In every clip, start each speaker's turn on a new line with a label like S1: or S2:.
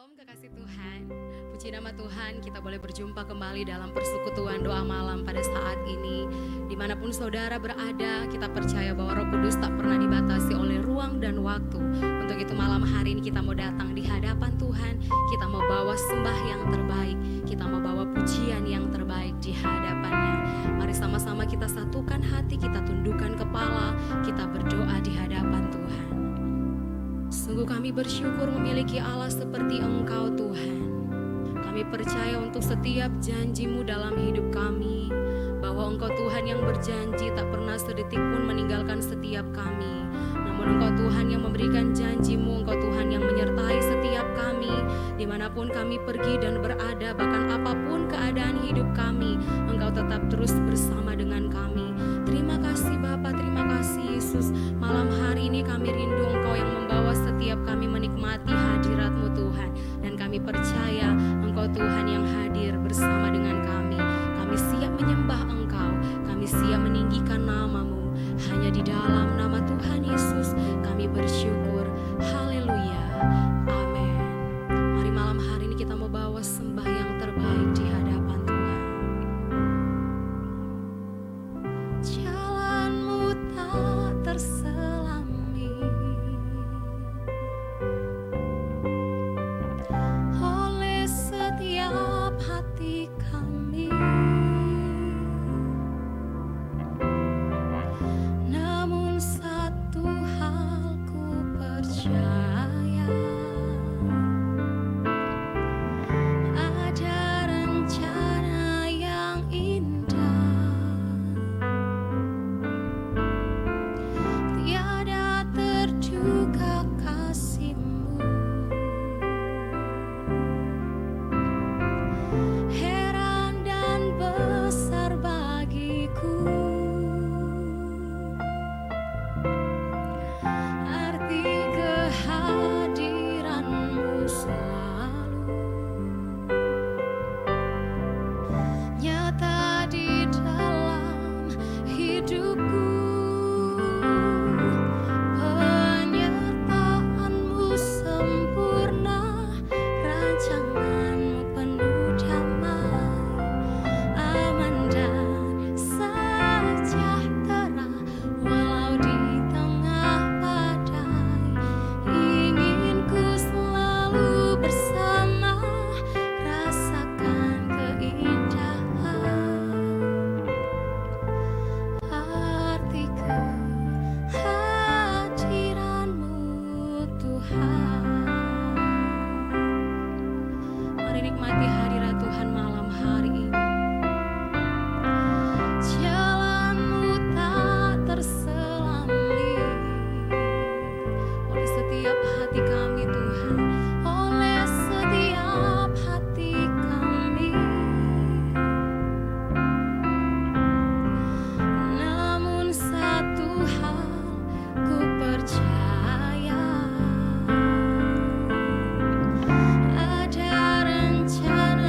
S1: Shalom kekasih Tuhan. Puji nama Tuhan, kita boleh berjumpa kembali dalam persekutuan doa malam pada saat ini. Dimanapun saudara berada, kita percaya bahwa Roh Kudus tak pernah dibatasi oleh ruang dan waktu. Untuk itu malam hari ini kita mau datang di hadapan Tuhan. Kita mau bawa sembah yang terbaik, kita mau bawa pujian yang terbaik di hadapannya. Mari sama-sama kita satukan hati, kita tundukkan kepala, kita berdoa di hadapan Tuhan. Sungguh kami bersyukur memiliki Allah seperti Engkau Tuhan. Kami percaya untuk setiap janji-Mu dalam hidup kami, bahwa Engkau Tuhan yang berjanji tak pernah sedetik pun meninggalkan setiap kami. Namun Engkau Tuhan yang memberikan janji-Mu, Engkau Tuhan yang menyertai setiap kami, dimanapun kami pergi dan berada, bahkan apapun keadaan hidup kami, Engkau tetap terus bersama dengan kami. Terima kasih Bapa, terima kasih Yesus. Malam hari ini kami rindu Engkau yang membawa setiap kami menikmati hadirat-Mu Tuhan. Dan kami percaya Engkau Tuhan yang hadir bersama dengan kami. Kami siap menyembah Engkau, kami siap meninggikan nama-Mu. Hanya di dalam nama Tuhan Yesus kami bersyukur. Haleluya, amin. Mari malam hari ini kita mau bawa sembah yang terbaik di hadapan Tuhan. Jalan-Mu tak terselami oleh setiap hati kami. Namun satu hal ku percaya, ada rencana yang indah, tiada terduga kasih-Mu. Heran dan besar bagiku arti kehadiran-Mu selalu nyata di dalam hidupku. Penyertaan-Mu sempurna, rancangan-Mu penuh damai, aman dan sejahtera walau di tengah badai. Ingin ku selalu bersama, rasakan keindahan arti kehadiran-Mu Tuhan. Mari nikmati hadirat Tuhan malam hari ini. Jalan-Mu tak terselami oleh setiap hati kami Tuhan, oleh setiap hati kami. Namun satu hal ku percaya, ada rencana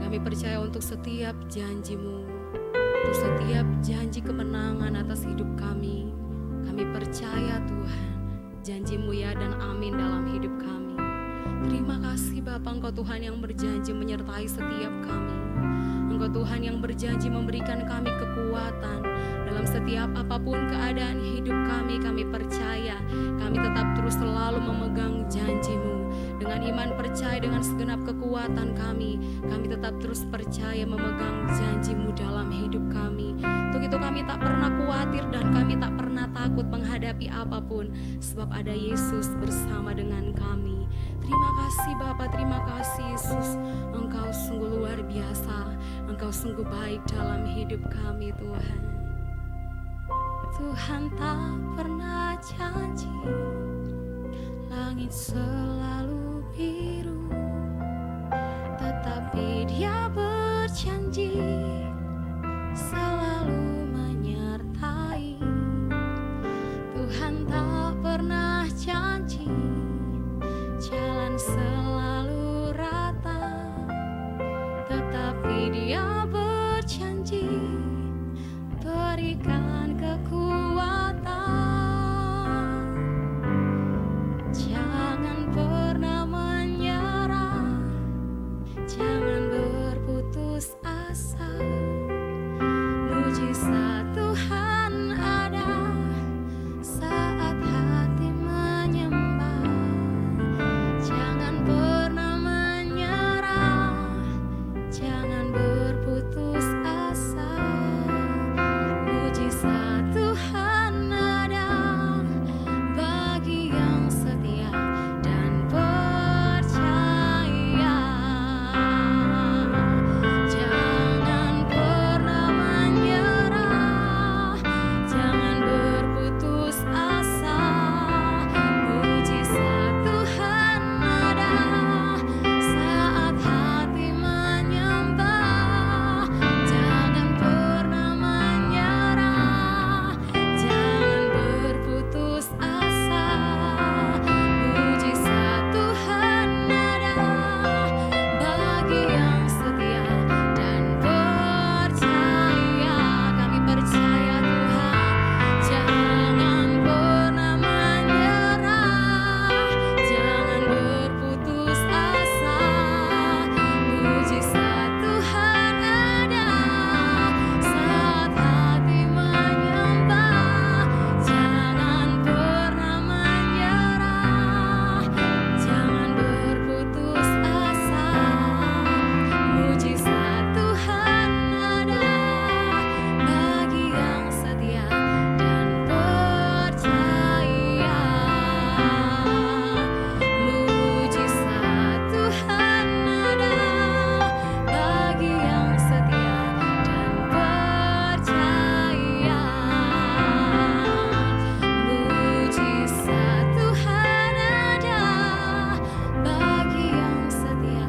S1: Kami percaya untuk setiap janji-Mu, untuk setiap janji kemenangan atas hidup kami. Kami percaya Tuhan, janji-Mu ya dan amin dalam hidup kami. Terima kasih Bapa, Engkau Tuhan yang berjanji menyertai setiap kami. Engkau Tuhan yang berjanji memberikan kami kekuatan dalam setiap apapun keadaan hidup kami. Kami percaya, kami tetap terus selalu memegang janji-Mu. Dengan iman percaya dengan segenap kekuatan kami tetap terus percaya memegang janji-Mu dalam hidup kami. Untuk itu kami tak pernah khawatir dan kami tak pernah takut menghadapi apapun, sebab ada Yesus bersama dengan kami. Terima kasih Bapa, terima kasih Yesus. Engkau sungguh luar biasa, Engkau sungguh baik dalam hidup kami Tuhan. Tuhan tak pernah janji langit selalu biru, tetapi Dia berjanji selalu menyertai. Tuhan tak pernah janji jalan selalu rata, tetapi Dia berjanji berikan kekuatan. Jangan pernah menyerah, jangan berputus asa. Mujizat Tuhan ada saat hati menyembah. Jangan pernah menyerah, jangan berputus asa. Mujizat Tuhan ada bagi yang setia dan percaya. Jangan pernah menyerah, jangan berputus asa. Mujizat Tuhan ada saat hati menyembah. Jangan pernah menyerah, jangan berputus asa. Mujizat Tuhan ada bagi yang setia dan percaya. Kami percaya Tuhan, jangan pernah menyerah, jangan berputus asa. Mujizat Tuhan ada saat hati menyembah. Jangan pernah menyerah, jangan berputus asa. Mujizat Tuhan ada bagi yang setia dan percaya. Mujizat Tuhan ada bagi yang setia dan percaya. Mujizat Tuhan ada bagi yang setia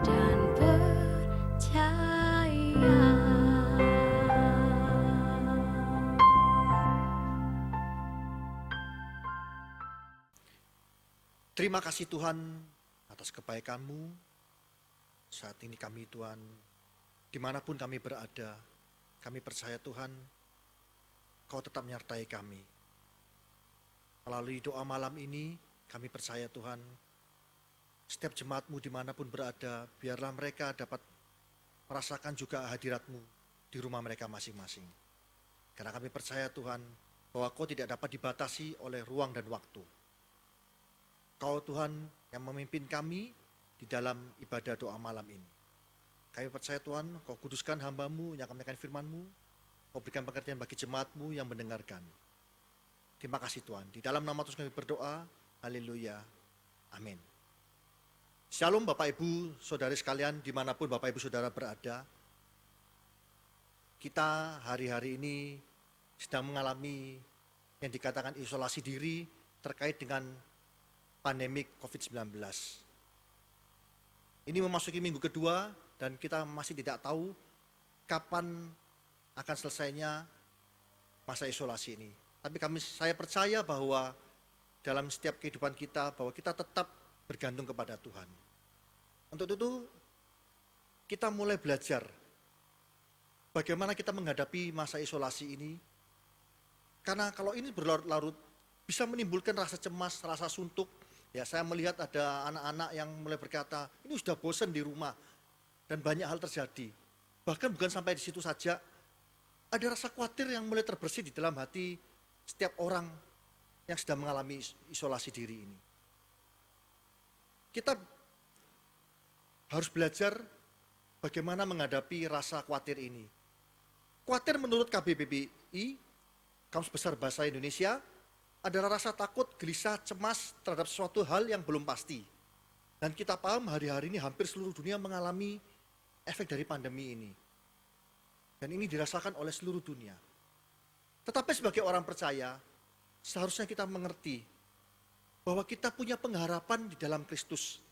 S1: dan percaya.
S2: Terima kasih Tuhan atas kebaikan-Mu. Saat ini kami Tuhan, dimanapun kami berada, kami percaya Tuhan, Kau tetap menyertai kami. Melalui doa malam ini, kami percaya Tuhan, setiap jemaat-Mu dimanapun berada, biarlah mereka dapat merasakan juga hadirat-Mu di rumah mereka masing-masing. Karena kami percaya Tuhan, bahwa Kau tidak dapat dibatasi oleh ruang dan waktu. Kau Tuhan yang memimpin kami di dalam ibadah doa malam ini. Kami percaya Tuhan, Kau kuduskan hamba-Mu yang akan menyampaikan firman-Mu. Kau berikan pengertian bagi jemaat-Mu yang mendengarkan. Terima kasih Tuhan. Di dalam nama Tuhan kami berdoa. Haleluya. Amin. Shalom Bapak Ibu, Saudari sekalian dimanapun Bapak Ibu Saudara berada. Kita hari-hari ini sedang mengalami yang dikatakan isolasi diri terkait dengan pandemi COVID-19. Ini memasuki minggu kedua dan kita masih tidak tahu kapan akan selesainya masa isolasi ini. Tapi saya percaya bahwa dalam setiap kehidupan kita, bahwa kita tetap bergantung kepada Tuhan. Untuk itu, kita mulai belajar bagaimana kita menghadapi masa isolasi ini. Karena kalau ini berlarut-larut bisa menimbulkan rasa cemas, rasa suntuk. Ya, saya melihat ada anak-anak yang mulai berkata, ini sudah bosan di rumah dan banyak hal terjadi. Bahkan bukan sampai di situ saja, ada rasa khawatir yang mulai terbersih di dalam hati setiap orang yang sedang mengalami isolasi diri ini. Kita harus belajar bagaimana menghadapi rasa khawatir ini. Khawatir menurut KBBI, Kamus Besar Bahasa Indonesia, adalah rasa takut, gelisah, cemas terhadap suatu hal yang belum pasti. Dan kita paham hari-hari ini hampir seluruh dunia mengalami efek dari pandemi ini. Dan ini dirasakan oleh seluruh dunia. Tetapi sebagai orang percaya, seharusnya kita mengerti bahwa kita punya pengharapan di dalam Kristus.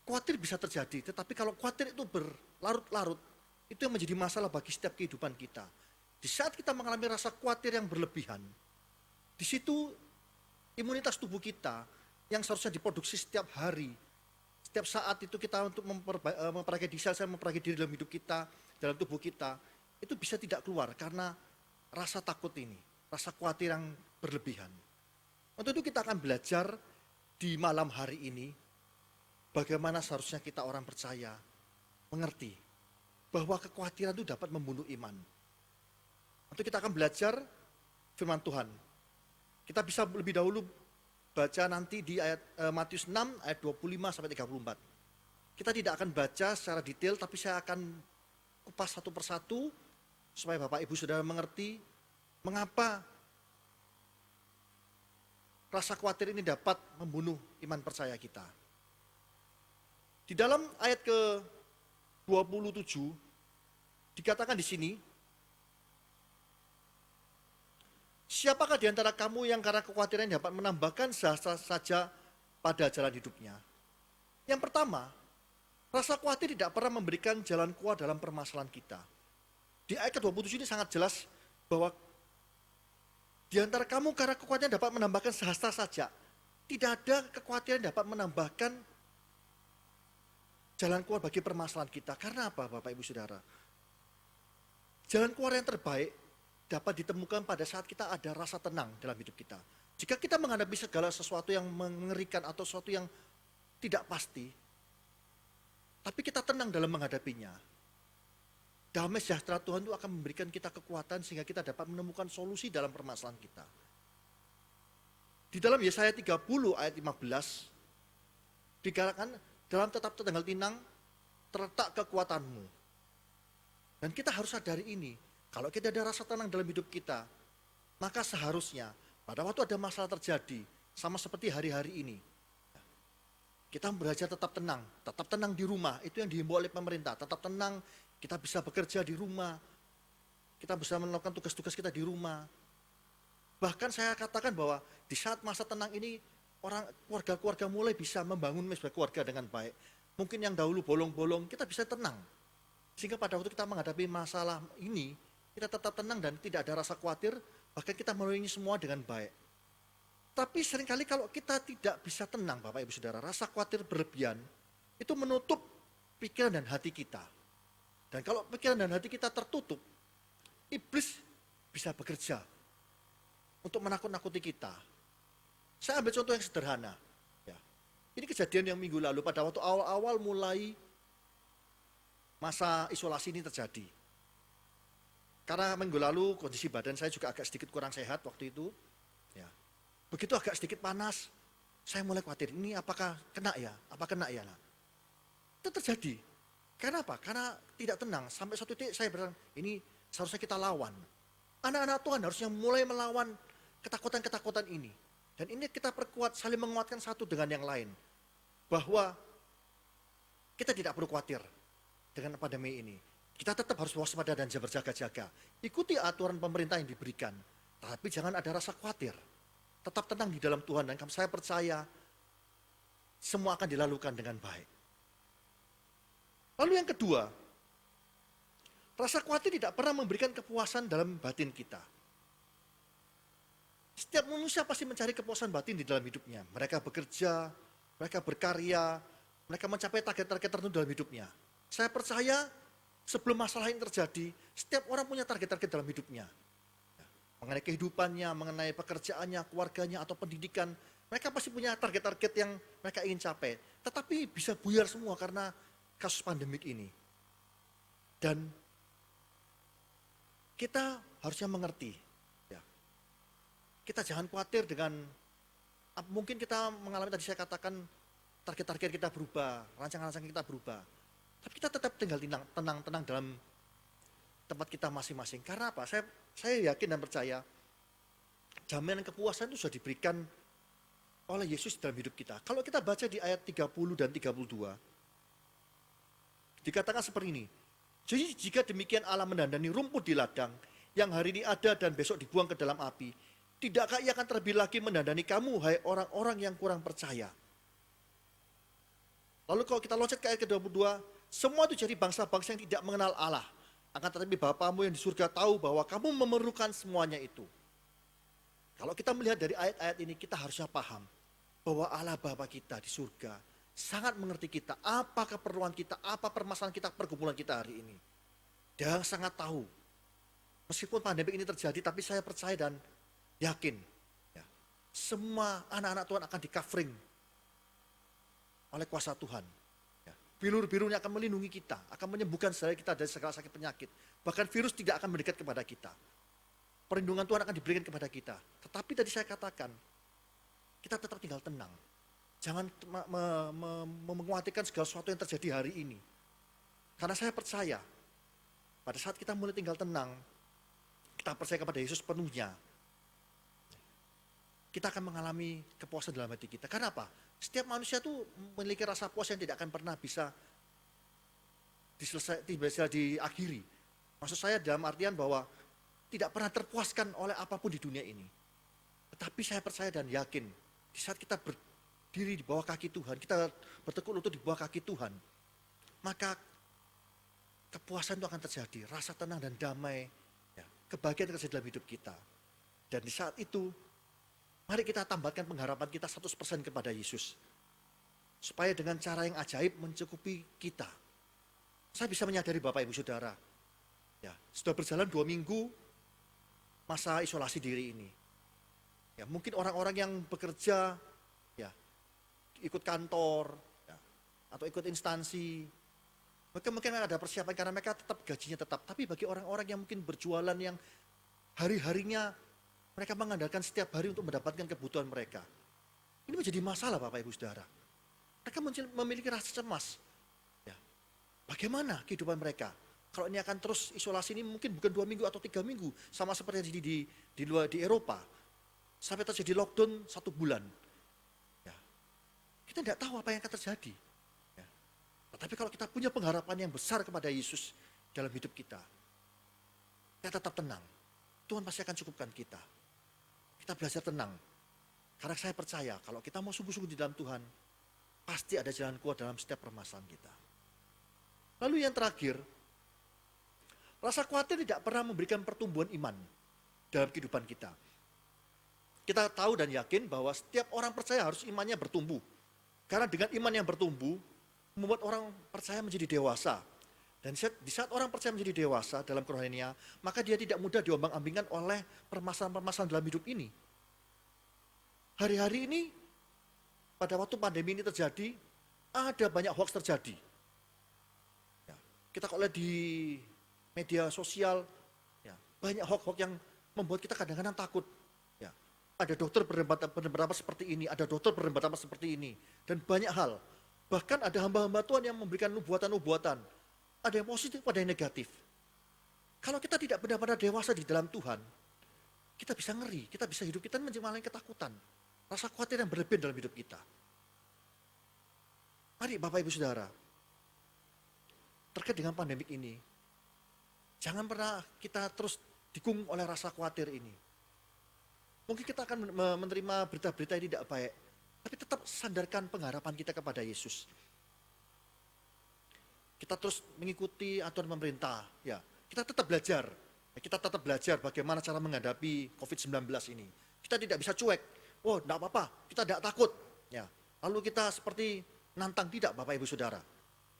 S2: Khawatir bisa terjadi, tetapi kalau khawatir itu berlarut-larut, itu yang menjadi masalah bagi setiap kehidupan kita. Di saat kita mengalami rasa khawatir yang berlebihan, di situ imunitas tubuh kita yang seharusnya diproduksi setiap hari, setiap saat itu kita untuk memperbaiki diri dalam hidup kita, dalam tubuh kita, itu bisa tidak keluar karena rasa takut ini, rasa khawatir yang berlebihan. Untuk itu kita akan belajar di malam hari ini, bagaimana seharusnya kita orang percaya mengerti bahwa kekhawatiran itu dapat membunuh iman. Untuk kita akan belajar firman Tuhan. Kita bisa lebih dahulu baca nanti di ayat Matius 6 ayat 25 sampai 34. Kita tidak akan baca secara detail, tapi saya akan kupas satu persatu supaya Bapak Ibu Saudara mengerti mengapa rasa khawatir ini dapat membunuh iman percaya kita. Di dalam ayat ke-27 dikatakan di sini, siapakah di antara kamu yang karena kekhawatiran dapat menambahkan sehasta saja pada jalan hidupnya? Yang pertama, rasa khawatir tidak pernah memberikan jalan keluar dalam permasalahan kita. Di ayat ke-27 ini sangat jelas bahwa di antara kamu karena kekhawatiran dapat menambahkan sehasta saja. Tidak ada kekhawatiran dapat menambahkan jalan keluar bagi permasalahan kita. Karena apa Bapak Ibu Saudara? Jalan keluar yang terbaik dapat ditemukan pada saat kita ada rasa tenang dalam hidup kita. Jika kita menghadapi segala sesuatu yang mengerikan atau sesuatu yang tidak pasti, tapi kita tenang dalam menghadapinya, damai sejahtera Tuhan itu akan memberikan kita kekuatan sehingga kita dapat menemukan solusi dalam permasalahan kita. Di dalam Yesaya 30 ayat 15, dikatakan dalam tetap tanggal tinang terletak kekuatanmu. Dan kita harus sadari ini. Kalau kita ada rasa tenang dalam hidup kita, maka seharusnya pada waktu ada masalah terjadi, sama seperti hari-hari ini, kita belajar tetap tenang di rumah, itu yang dihimbau oleh pemerintah, tetap tenang, kita bisa bekerja di rumah, kita bisa melakukan tugas-tugas kita di rumah. Bahkan saya katakan bahwa di saat masa tenang ini, keluarga-keluarga mulai bisa membangun sebuah keluarga dengan baik. Mungkin yang dahulu bolong-bolong, kita bisa tenang. Sehingga pada waktu kita menghadapi masalah ini, kita tetap tenang dan tidak ada rasa khawatir, bahkan kita melalui semua dengan baik. Tapi seringkali kalau kita tidak bisa tenang Bapak Ibu Saudara, rasa khawatir berlebihan, itu menutup pikiran dan hati kita. Dan kalau pikiran dan hati kita tertutup, iblis bisa bekerja untuk menakut-nakuti kita. Saya ambil contoh yang sederhana. Ya. Ini kejadian yang minggu lalu, pada waktu awal-awal mulai masa isolasi ini terjadi. Karena minggu lalu kondisi badan saya juga agak sedikit kurang sehat waktu itu. Ya. Begitu agak sedikit panas, saya mulai khawatir, ini apakah kena ya? Apa kena ya? Nah, itu terjadi. Karena apa? Karena tidak tenang. Sampai satu titik saya bilang, ini seharusnya kita lawan. Anak-anak Tuhan harusnya mulai melawan ketakutan-ketakutan ini. Dan ini kita perkuat, saling menguatkan satu dengan yang lain. Bahwa kita tidak perlu khawatir dengan pandemi ini. Kita tetap harus waspada dan berjaga-jaga. Ikuti aturan pemerintah yang diberikan. Tapi jangan ada rasa khawatir. Tetap tenang di dalam Tuhan. Dan saya percaya semua akan dilakukan dengan baik. Lalu yang kedua, rasa khawatir tidak pernah memberikan kepuasan dalam batin kita. Setiap manusia pasti mencari kepuasan batin di dalam hidupnya. Mereka bekerja, mereka berkarya, mereka mencapai target-target tertentu dalam hidupnya. Saya percaya sebelum masalah ini terjadi, setiap orang punya target-target dalam hidupnya. Mengenai kehidupannya, mengenai pekerjaannya, keluarganya, atau pendidikan. Mereka pasti punya target-target yang mereka ingin capai. Tetapi bisa buyar semua karena kasus pandemik ini. Dan kita harusnya mengerti. Ya. Kita jangan khawatir dengan, mungkin kita mengalami tadi saya katakan, target-target kita berubah, rancangan-rancangan kita berubah. Tapi kita tetap tinggal tenang dalam tempat kita masing-masing. Karena apa? Saya yakin dan percaya jaminan kepuasan itu sudah diberikan oleh Yesus dalam hidup kita. Kalau kita baca di ayat 30 dan 32, dikatakan seperti ini. Jadi jika demikian Allah mendandani rumput di ladang, yang hari ini ada dan besok dibuang ke dalam api, tidakkah ia akan terlebih lagi mendandani kamu, hai orang-orang yang kurang percaya? Lalu kalau kita loncat ke ayat ke-22, semua itu jadi bangsa-bangsa yang tidak mengenal Allah. Akan tetapi Bapamu yang di surga tahu bahwa kamu memerlukan semuanya itu. Kalau kita melihat dari ayat-ayat ini, kita harusnya paham bahwa Allah Bapa kita di surga sangat mengerti kita, apa keperluan kita, apa permasalahan kita, pergumulan kita hari ini. Dia sangat tahu. Meskipun pandemi ini terjadi, tapi saya percaya dan yakin, ya, semua anak-anak Tuhan akan di-covering oleh kuasa Tuhan. Ya, bilur-birunya akan melindungi kita, akan menyembuhkan saudara kita dari segala sakit penyakit. Bahkan virus tidak akan mendekat kepada kita. Perlindungan Tuhan akan diberikan kepada kita. Tetapi tadi saya katakan, kita tetap tinggal tenang. Jangan mengkhawatirkan segala sesuatu yang terjadi hari ini. Karena saya percaya, pada saat kita mulai tinggal tenang, kita percaya kepada Yesus penuhnya, kita akan mengalami kepuasan dalam hati kita. Karena apa? Setiap manusia itu memiliki rasa puas yang tidak akan pernah bisa diakhiri. Maksud saya dalam artian bahwa tidak pernah terpuaskan oleh apapun di dunia ini. Tetapi saya percaya dan yakin, di saat kita berdiri di bawah kaki Tuhan, kita bertekuk lutut di bawah kaki Tuhan, maka kepuasan itu akan terjadi, rasa tenang dan damai, ya, kebahagiaan terjadi dalam hidup kita. Dan di saat itu, mari kita tambahkan pengharapan kita 100% kepada Yesus. Supaya dengan cara yang ajaib mencukupi kita. Saya bisa menyadari Bapak Ibu Saudara, ya, sudah berjalan 2 minggu masa isolasi diri ini. Ya, mungkin orang-orang yang bekerja, ya, ikut kantor, ya, atau ikut instansi, mungkin ada persiapan karena mereka tetap gajinya tetap. Tapi bagi orang-orang yang mungkin berjualan yang hari-harinya mereka mengandalkan setiap hari untuk mendapatkan kebutuhan mereka, ini menjadi masalah Bapak Ibu Saudara. Mereka memiliki rasa cemas. Ya, bagaimana kehidupan mereka? Kalau ini akan terus isolasi ini mungkin bukan 2 minggu atau 3 minggu, sama seperti yang di Eropa. Sampai terjadi lockdown 1 bulan. Ya. Kita tidak tahu apa yang akan terjadi. Ya. Tetapi kalau kita punya pengharapan yang besar kepada Yesus dalam hidup kita tetap tenang. Tuhan pasti akan cukupkan kita. Kita belajar tenang. Karena saya percaya kalau kita mau sungguh-sungguh di dalam Tuhan, pasti ada jalan keluar dalam setiap permasalahan kita. Lalu yang terakhir, rasa khawatir tidak pernah memberikan pertumbuhan iman dalam kehidupan kita. Kita tahu dan yakin bahwa setiap orang percaya harus imannya bertumbuh. Karena dengan iman yang bertumbuh, membuat orang percaya menjadi dewasa. Dan di saat orang percaya menjadi dewasa dalam kerohaniannya, maka dia tidak mudah diombang-ambingkan oleh permasalahan-permasalahan dalam hidup ini. Hari-hari ini, pada waktu pandemi ini terjadi, ada banyak hoax terjadi. Ya, kita kalau lihat di media sosial, ya, banyak hoax-hoax yang membuat kita kadang-kadang takut. Ada dokter berpendapat seperti ini, ada dokter berpendapat seperti ini, dan banyak hal. Bahkan ada hamba-hamba Tuhan yang memberikan nubuatan-nubuatan. Ada yang positif, ada yang negatif. Kalau kita tidak benar-benar dewasa di dalam Tuhan, kita bisa ngeri, kita bisa hidup kita mengalami ketakutan, rasa khawatir yang berlebihan dalam hidup kita. Mari Bapak Ibu Saudara, terkait dengan pandemik ini, jangan pernah kita terus dikung oleh rasa khawatir ini. Mungkin kita akan menerima berita-berita yang tidak baik, tapi tetap sandarkan pengharapan kita kepada Yesus. Kita terus mengikuti aturan pemerintah, ya. Kita tetap belajar. Kita tetap belajar bagaimana cara menghadapi COVID-19 ini. Kita tidak bisa cuek. Oh, enggak apa-apa, kita tidak takut. Ya. Lalu kita seperti nantang, tidak Bapak Ibu Saudara.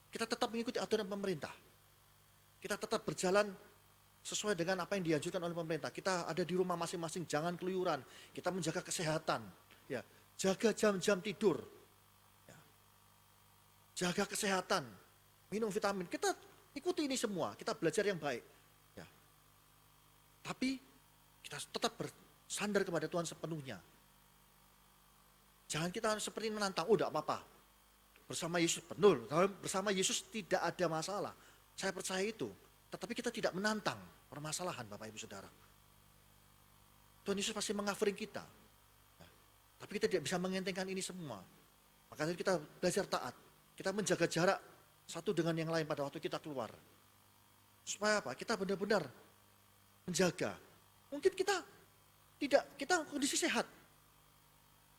S2: Kita tetap mengikuti aturan pemerintah. Kita tetap berjalan sesuai dengan apa yang dianjurkan oleh pemerintah. Kita ada di rumah masing-masing, jangan keluyuran. Kita menjaga kesehatan, ya, jaga jam-jam tidur, ya, jaga kesehatan, minum vitamin. Kita ikuti ini semua, kita belajar yang baik. Ya. Tapi kita tetap bersandar kepada Tuhan sepenuhnya. Jangan kita seperti menantang, tidak apa-apa. Bersama Yesus, betul, bersama Yesus tidak ada masalah. Saya percaya itu. Tetapi kita tidak menantang permasalahan Bapak Ibu Saudara. Tuhan Yesus pasti mengcovering kita. Nah, tapi kita tidak bisa mengentengkan ini semua. Makanya kita belajar taat. Kita menjaga jarak satu dengan yang lain pada waktu kita keluar. Supaya apa? Kita benar-benar menjaga. Mungkin kita kondisi sehat.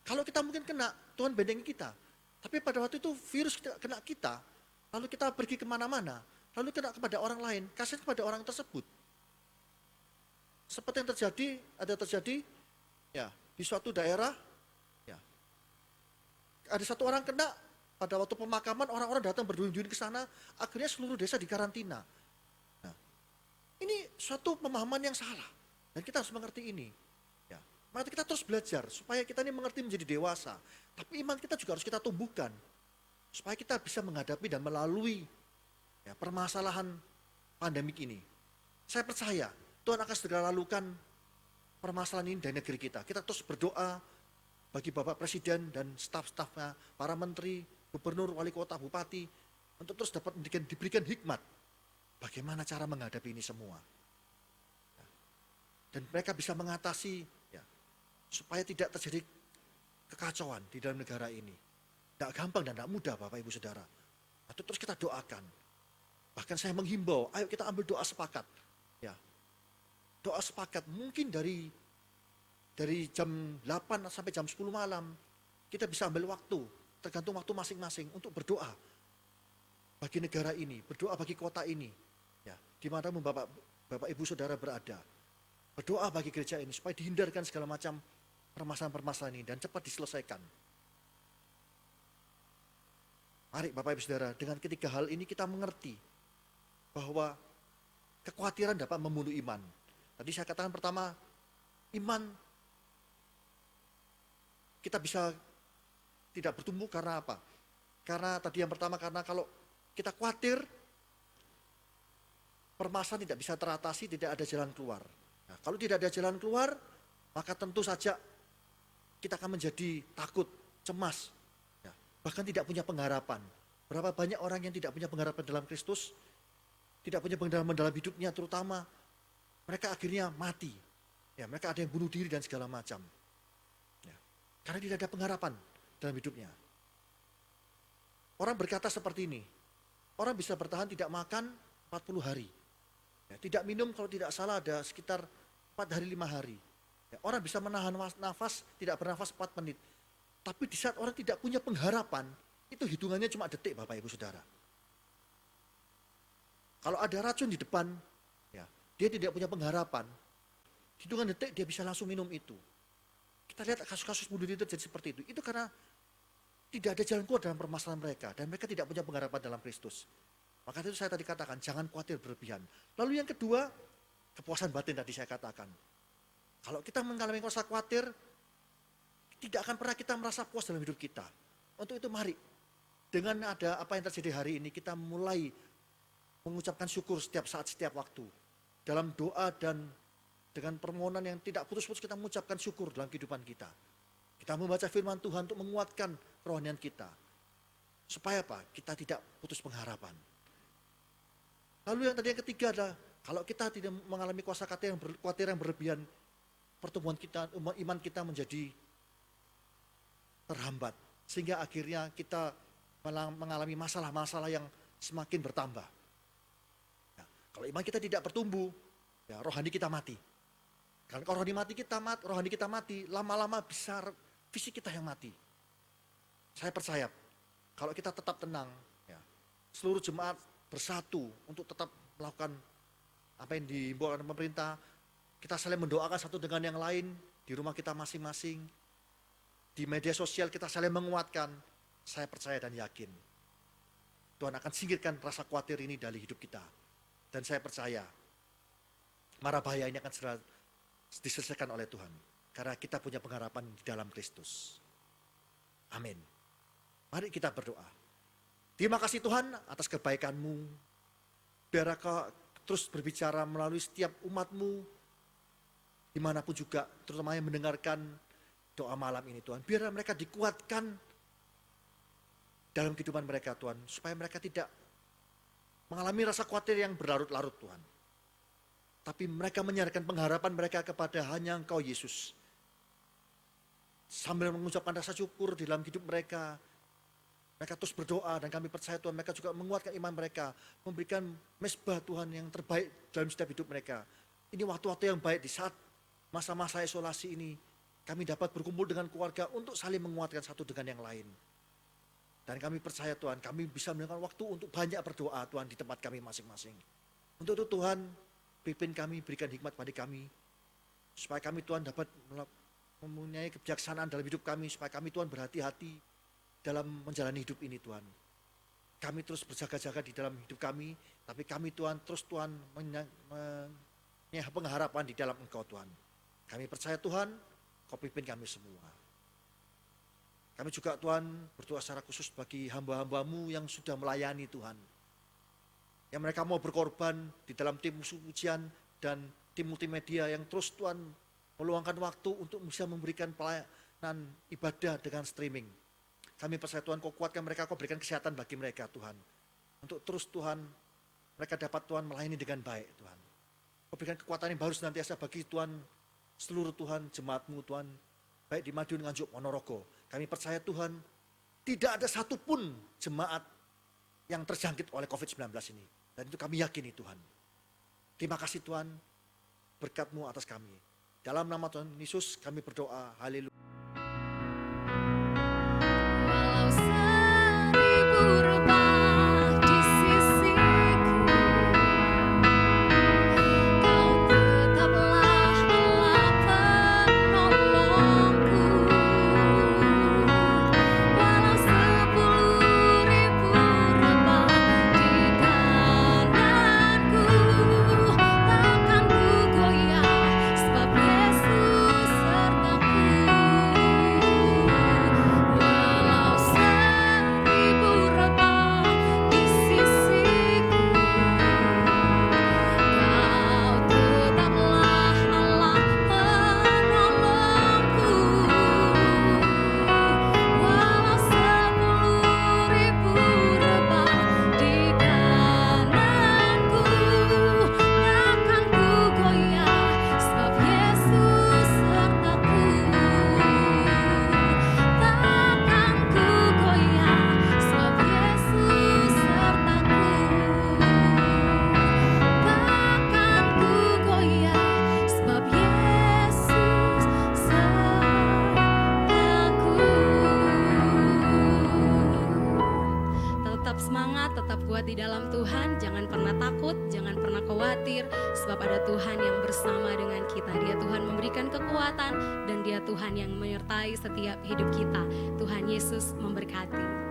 S2: Kalau kita mungkin kena, Tuhan bendengi kita. Tapi pada waktu itu virus kena kita, lalu kita pergi kemana-mana, lalu kena kepada orang lain, kasihan kepada orang tersebut. Seperti yang terjadi ya di suatu daerah, ya, ada satu orang kena, pada waktu pemakaman orang-orang datang berduyun-duyun ke sana, akhirnya seluruh desa dikarantina. Nah, ini suatu pemahaman yang salah, dan kita harus mengerti ini. Ya, maka kita terus belajar supaya kita ini mengerti menjadi dewasa. Tapi iman kita juga harus kita tumbuhkan supaya kita bisa menghadapi dan melalui, ya, permasalahan pandemik ini. Saya percaya Tuhan akan segera lalukan permasalahan ini dari negeri kita. Kita terus berdoa bagi Bapak Presiden dan staf-stafnya, para menteri, gubernur, wali kota, bupati, untuk terus dapat diberikan hikmat bagaimana cara menghadapi ini semua. Dan mereka bisa mengatasi, ya, supaya tidak terjadi kekacauan di dalam negara ini. Tidak gampang dan tidak mudah Bapak Ibu Saudara. Itu terus kita doakan. Bahkan saya menghimbau, ayo kita ambil doa sepakat. Ya, doa sepakat mungkin dari jam 8 sampai jam 10 malam. Kita bisa ambil waktu, tergantung waktu masing-masing untuk berdoa. Bagi negara ini, berdoa bagi kota ini. Ya, di mana Bapak Ibu Saudara berada. Berdoa bagi gereja ini supaya dihindarkan segala macam permasalahan-permasalahan ini dan cepat diselesaikan. Mari Bapak Ibu Saudara, dengan ketiga hal ini kita mengerti bahwa kekhawatiran dapat membunuh iman. Tadi saya katakan pertama, iman kita bisa tidak bertumbuh karena apa? Karena tadi yang pertama, karena kalau kita khawatir, permasalahan tidak bisa teratasi, tidak ada jalan keluar. Nah, kalau tidak ada jalan keluar, maka tentu saja kita akan menjadi takut, cemas, ya, bahkan tidak punya pengharapan. Berapa banyak orang yang tidak punya pengharapan dalam Kristus, tidak punya pengharapan dalam hidupnya, terutama mereka akhirnya mati. Ya, mereka ada yang bunuh diri dan segala macam. Ya, karena tidak ada pengharapan dalam hidupnya. Orang berkata seperti ini, orang bisa bertahan tidak makan 40 hari. Ya, tidak minum kalau tidak salah ada sekitar 4 hari 5 hari. Ya, orang bisa menahan nafas, tidak bernafas 4 menit. Tapi di saat orang tidak punya pengharapan, itu hitungannya cuma detik Bapak Ibu Saudara. Kalau ada racun di depan, ya, dia tidak punya pengharapan, hitungan detik dia bisa langsung minum itu. Kita lihat kasus-kasus bunuh diri terjadi seperti itu. Itu karena tidak ada jalan keluar dalam permasalahan mereka. Dan mereka tidak punya pengharapan dalam Kristus. Maka itu saya tadi katakan, jangan khawatir berlebihan. Lalu yang kedua, kepuasan batin tadi saya katakan. Kalau kita mengalami rasa khawatir, tidak akan pernah kita merasa puas dalam hidup kita. Untuk itu mari, dengan ada apa yang terjadi hari ini, kita mulai mengucapkan syukur setiap saat, setiap waktu. Dalam doa dan dengan permohonan yang tidak putus-putus kita mengucapkan syukur dalam kehidupan kita. Kita membaca firman Tuhan untuk menguatkan kerohanian kita. Supaya apa? Kita tidak putus pengharapan. Lalu yang tadi yang ketiga adalah, kalau kita tidak mengalami kuasa khawatir yang berlebihan, pertumbuhan kita, iman kita menjadi terhambat. Sehingga akhirnya kita mengalami masalah-masalah yang semakin bertambah. Ya, kalau iman kita tidak bertumbuh, ya rohani kita mati. Kalau rohani kita mati, lama-lama bisa fisik kita yang mati. Saya percaya, kalau kita tetap tenang, ya, seluruh jemaat bersatu untuk tetap melakukan apa yang dihimbau oleh pemerintah, kita saling mendoakan satu dengan yang lain, di rumah kita masing-masing, di media sosial kita saling menguatkan, saya percaya dan yakin. Tuhan akan singkirkan rasa khawatir ini dari hidup kita. Dan saya percaya, mara bahaya ini akan segera diselesaikan oleh Tuhan. Karena kita punya pengharapan di dalam Kristus. Amin. Mari kita berdoa. Terima kasih Tuhan atas kebaikan-Mu. Biar Kau terus berbicara melalui setiap umat-Mu, dimanapun juga, terutama yang mendengarkan doa malam ini Tuhan. Biar mereka dikuatkan dalam kehidupan mereka Tuhan, supaya mereka tidak mengalami rasa khawatir yang berlarut-larut Tuhan. Tapi mereka menyerahkan pengharapan mereka kepada hanya Engkau Yesus. Sambil mengucapkan rasa syukur di dalam hidup mereka, mereka terus berdoa dan kami percaya Tuhan mereka juga menguatkan iman mereka, memberikan mesbah Tuhan yang terbaik dalam setiap hidup mereka. Ini waktu-waktu yang baik di saat masa-masa isolasi ini, kami dapat berkumpul dengan keluarga untuk saling menguatkan satu dengan yang lain. Dan kami percaya Tuhan, kami bisa menggunakan waktu untuk banyak berdoa Tuhan di tempat kami masing-masing. Untuk itu Tuhan, pimpin kami, berikan hikmat pada kami, supaya kami Tuhan dapat mempunyai kebijaksanaan dalam hidup kami, supaya kami Tuhan berhati-hati dalam menjalani hidup ini Tuhan. Kami terus berjaga-jaga di dalam hidup kami, tapi kami Tuhan terus Tuhan punya pengharapan di dalam Engkau Tuhan. Kami percaya Tuhan, Kau pimpin kami semua. Kami juga Tuhan berdoa secara khusus bagi hamba-hamba-Mu yang sudah melayani Tuhan. Yang mereka mau berkorban di dalam tim ujian dan tim multimedia yang terus Tuhan meluangkan waktu untuk bisa memberikan pelayanan ibadah dengan streaming. Kami percaya Tuhan Kau kuatkan mereka, Kau berikan kesehatan bagi mereka Tuhan. Untuk terus Tuhan mereka dapat Tuhan melayani dengan baik Tuhan. Kau berikan kekuatan yang baru senantiasa bagi Tuhan seluruh Tuhan jemaat-Mu Tuhan. Baik di Madiun, Nganjuk, Ponorogo. Kami percaya Tuhan tidak ada satupun jemaat yang terjangkit oleh COVID-19 ini. Dan itu kami yakini Tuhan. Terima kasih Tuhan, berkat-Mu atas kami. Dalam nama Tuhan Yesus kami berdoa, haleluya.
S1: Walau seribu rebah di sisiku, Kau tetaplah Allah penolongku. Walau 10.000 rebah di kananku, takkan ku goyah, sebab Yesus sertaku. Walau 1000 rebah di sisiku, Kau tetaplah Allah penolongku. Walau 10.000 rebah di kananku, takkan ku goyah, sebab Yesus sertaku. Takkan ku goyah, sebab Yesus sertaku. Takkan ku goyah, sebab Yesus sertaku. Tetap semangat, tetap kuat di dalam Tuhan. Jangan pernah takut, jangan pernah khawatir, sebab ada Tuhan yang bersama dengan kita. Dia Tuhan memberikan kekuatan dan Dia Tuhan yang menyertai setiap hidup kita. Tuhan Yesus memberkati.